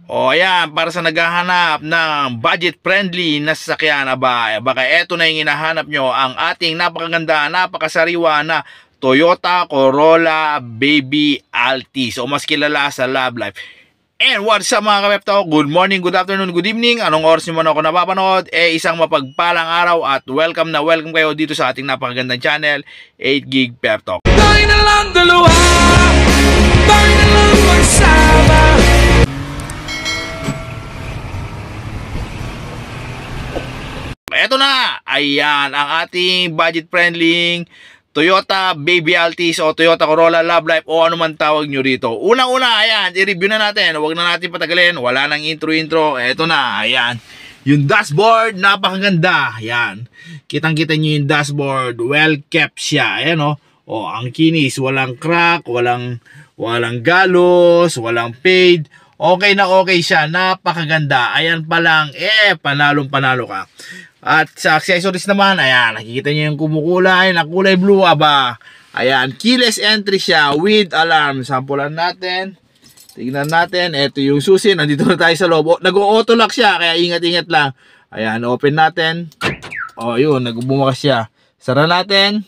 O ayan, para sa naghahanap ng budget-friendly na sasakyan, baka eto na yung hinahanap nyo, ang ating napakaganda, napakasariwa na Toyota Corolla Baby Altis o mas kilala sa Love Life. And what's up mga kapepto? Good morning, good afternoon, good evening. Anong oras nyo man ako napapanood? Isang mapagpalang araw at welcome kayo dito sa ating napakagandang channel, 8Gig Pep Talk. Tayo na lang dalawa, tayo na lang magsama. Eto na, ayan ang ating budget-friendly Toyota Baby Altis o Toyota Corolla Love Life o ano man tawag nyo rito. Unang-una, ayan, i-review na natin. Huwag na natin patagalin. Wala nang intro. Eto na, ayan. Yung dashboard, napakaganda. Ayan. Kitang-kita nyo yung dashboard. Well kept siya. Ayan o. O, ang kinis. Walang crack, walang galos, walang fade. Okay na okay siya. Napakaganda. Ayan pa lang. Panalong-panalo ka. At sa accessories naman, ayan, nakikita nyo yung kumukulay na kulay blue, ayan, keyless entry siya with alarm. Sampulan natin. Tingnan natin. Ito yung susi. Nandito na tayo sa loob. Nag-auto lock siya, kaya ingat-ingat lang. Ayan, open natin. O, yun, nagbumakas siya. Sara natin.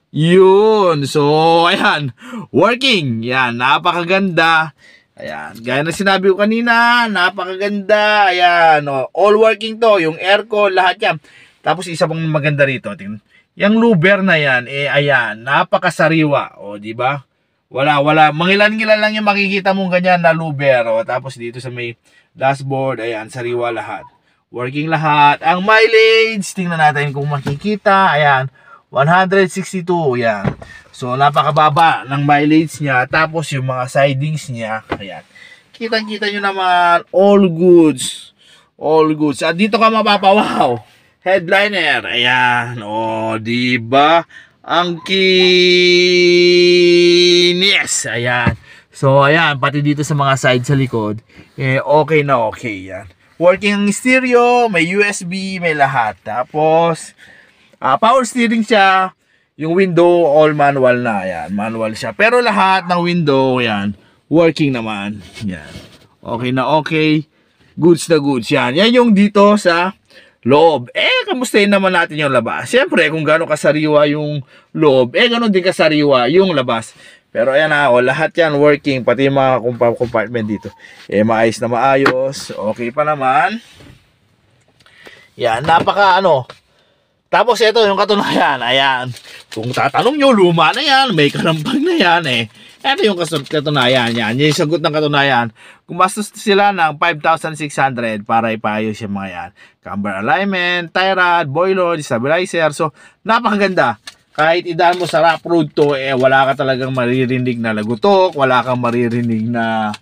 Yun. So, ayan, working. Yan, napakaganda. Ayan, gaya na sinabi ko kanina, napakaganda. Ayan, all working to, yung aircon, lahat yan. Tapos isa pang maganda rito, tingnan. Yung luber na yan, ayan, napakasariwa. O, di ba? Wala, mangilan-ngilan lang yung makikita mong ganyan na luber. O, tapos dito sa may dashboard, ayan, sariwa lahat. Working lahat. Ang mileage, tingnan natin kung makikita. Ayan, 162, yan. So, napakababa ng mileage niya. Tapos, yung mga sidings niya, ayan. Kitang-kita nyo naman, all goods. All goods. At dito ka mapapawaw. Headliner, ayan. O, diba? Ang kinis. Ayan. So, ayan. Pati dito sa mga side sa likod, okay na okay, yan. Working ang stereo, may USB, may lahat. Tapos, power steering siya. Yung window, all manual na. Ayan, manual siya. Pero lahat ng window, ayan, working naman. Ayan. Okay na okay. Goods na goods. Yan. Yan yung dito sa loob. Kamustahin naman natin yung labas. Siyempre, kung gano'ng kasariwa yung loob, gano'n din kasariwa yung labas. Pero ayan na, lahat yan working. Pati yung mga compartment dito. Maayos na maayos. Okay pa naman. Yan, Tapos ito yung katunayan, ayan. Kung tatanong nyo, luma na yan, may kalampag na yan Ito yung katunayan yan. Yan yung sagot ng katunayan. Gumastos sila ng 5,600 para ipayos yung mga yan. Camber alignment, tie rod, boiler, stabilizer. So, napakaganda. Kahit idaan mo sa rough road to, wala ka talagang maririnig na lagutok, wala kang maririnig na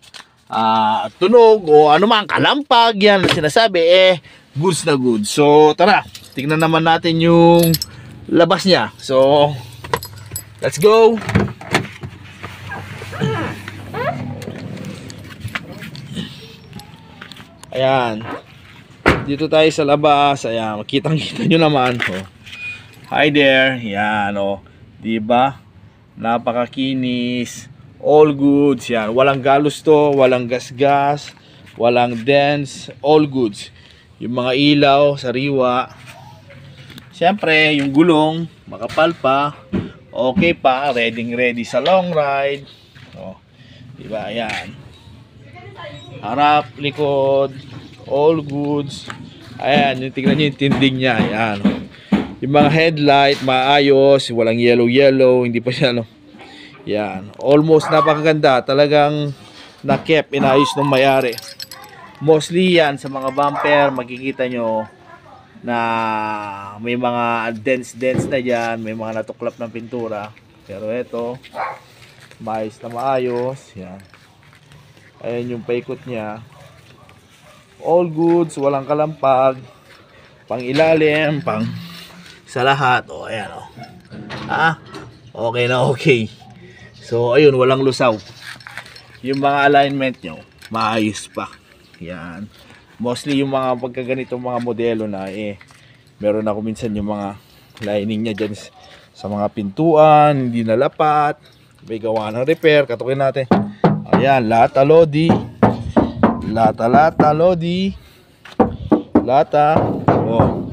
tunog o anumang kalampag yan na sinasabi, goods na goods. So, tara. Tingnan naman natin yung labas niya. So, let's go. Ayan. Dito tayo sa labas. Ayan, makitang-kita nyo naman. Hi there. Ayan, diba? Napakakinis. All goods. Yan. Walang galos to. Walang gas-gas. Walang dents. All goods. Yung mga ilaw, sariwa. Siyempre, yung gulong, makapal pa, okay pa, ready sa long ride. Diba, ayan. Harap, likod, all goods. Ayan, yung tignan nyo yung tinding niya, ayan. Yung mga headlight, maayos, walang yellow, hindi pa siya, Ayan, almost napakaganda. Talagang na-kept, inayos ng may-ari. Mostly yan, sa mga bumper, makikita nyo, na may mga dents na dyan, may mga natuklap ng pintura. Pero ito, maayos na maayos. Yan. Ayan yung paikot niya. All goods, walang kalampag. Pang ilalim, pang sa lahat. Ayan okay na okay. So, ayun, walang lusaw. Yung mga alignment nyo, maayos pa. Yan. Mostly yung mga pagkaganitong mga modelo na meron ako minsan yung mga lining niya dyan sa mga pintuan, hindi nalapat, may gawa ng repair, katukin natin. Ayan, lahat alodi. Lata-lata, Lodi. Lata. Oh.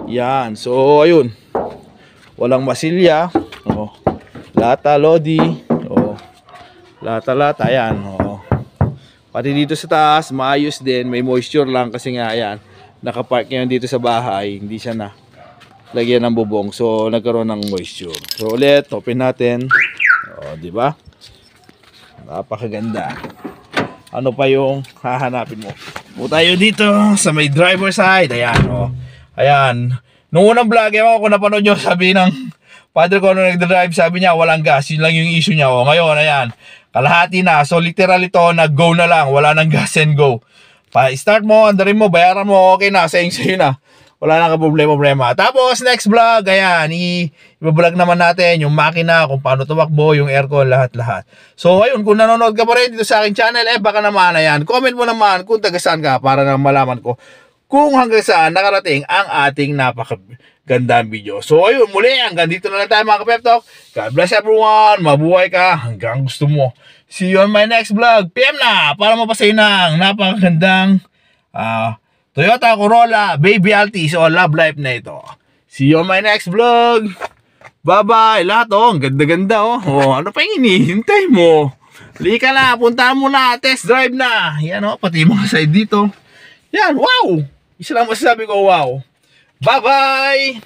Yan. So, ayun. Walang masilya. Oh. Lata, Lodi. Oh. Lata-lata. Ayan. Oh. Pati dito sa taas, maayos din. May moisture lang kasi nga, ayan. Nakapark ngayon dito sa bahay. Hindi siya na lagyan ng bubong. So, nagkaroon ng moisture. So, ulit, open natin. O, di ba? Napakaganda. Ano pa yung hahanapin mo? Po tayo dito sa may driver side. Ayan, o. Ayan. Nung unang vlog, ewan ko kung napanood nyo, sabi ng father ko nung nagdadrive, sabi niya, walang gas. Yun lang yung issue niya. O, ngayon, ayan. Kalahati na. So, literal ito, nag-go na lang. Wala nang gas and go. Pa-start mo, andarin mo, bayaran mo, okay na. Sa'yo na. Wala nang problema. Tapos, next vlog, ayan, i-vlog naman natin yung makina, kung paano tumakbo, yung aircon, lahat-lahat. So, ayun, kung nanonood ka pa rin dito sa aking channel, baka naman, ayan, comment mo naman kung taga saan ka para na malaman ko kung hanggang saan nakarating ang ating napakagandang video. So, ayun, muli, hanggang dito na lang tayo mga ka-Pep Talk. God bless everyone, mabuhay ka hanggang gusto mo. See you on my next vlog. PM na, para mapasay ng napakagandang, Toyota Corolla Baby Altis o Love Life na ito. See you on my next vlog. Bye-bye. Lahat ang ganda-ganda ano pa yung hinihintay mo? Lika na, punta mo na, test drive na. Yan pati mga side dito. Yan, wow! Isa lang masasabi ko, wow. Bye-bye!